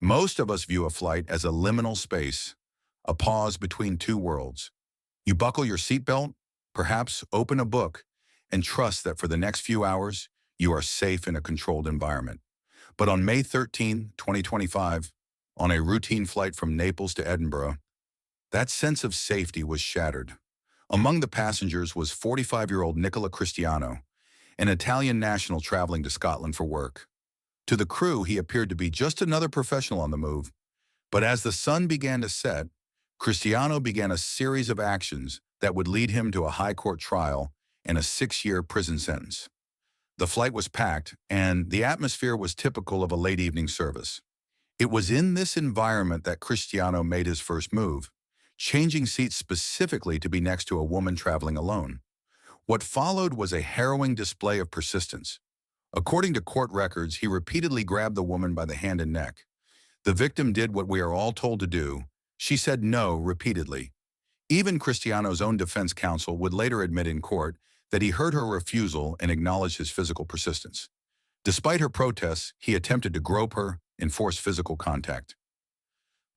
Most of us view a flight as a liminal space, a pause between two worlds. You buckle your seatbelt, perhaps open a book, and trust that for the next few hours, you are safe in a controlled environment. But on May 13, 2025, on a routine flight from Naples to Edinburgh, that sense of safety was shattered. Among the passengers was 45-year-old Nicola Cristiano, an Italian national traveling to Scotland for work. To the crew, he appeared to be just another professional on the move. But as the sun began to set, Cristiano began a series of actions that would lead him to a high court trial and a 6-year prison sentence. The flight was packed, and the atmosphere was typical of a late evening service. It was in this environment that Cristiano made his first move, changing seats specifically to be next to a woman traveling alone. What followed was a harrowing display of persistence. According to court records, he repeatedly grabbed the woman by the hand and neck. The victim did what we are all told to do. She said no repeatedly. Even Cristiano's own defense counsel would later admit in court that he heard her refusal and acknowledged his physical persistence. Despite her protests, he attempted to grope her and force physical contact.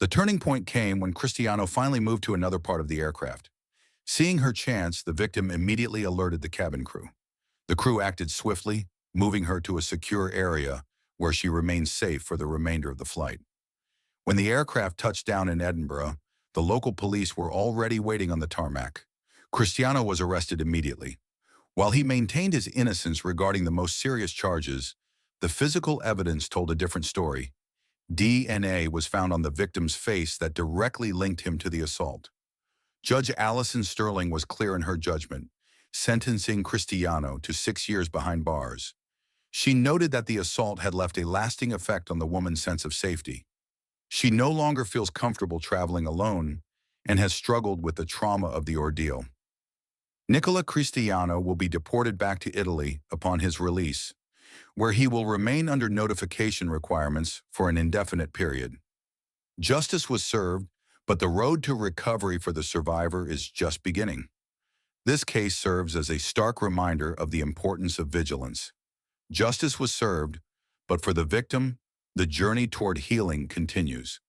The turning point came when Cristiano finally moved to another part of the aircraft. Seeing her chance, the victim immediately alerted the cabin crew. The crew acted swiftly, moving her to a secure area where she remained safe for the remainder of the flight. When the aircraft touched down in Edinburgh, the local police were already waiting on the tarmac. Cristiano was arrested immediately. While he maintained his innocence regarding the most serious charges, the physical evidence told a different story. DNA was found on the victim's face that directly linked him to the assault. Judge Alison Sterling was clear in her judgment, sentencing Cristiano to 6 years behind bars. She noted that the assault had left a lasting effect on the woman's sense of safety. She no longer feels comfortable traveling alone and has struggled with the trauma of the ordeal. Nicola Cristiano will be deported back to Italy upon his release, where he will remain under notification requirements for an indefinite period. Justice was served, but the road to recovery for the survivor is just beginning. This case serves as a stark reminder of the importance of vigilance. Justice was served, but for the victim, the journey toward healing continues.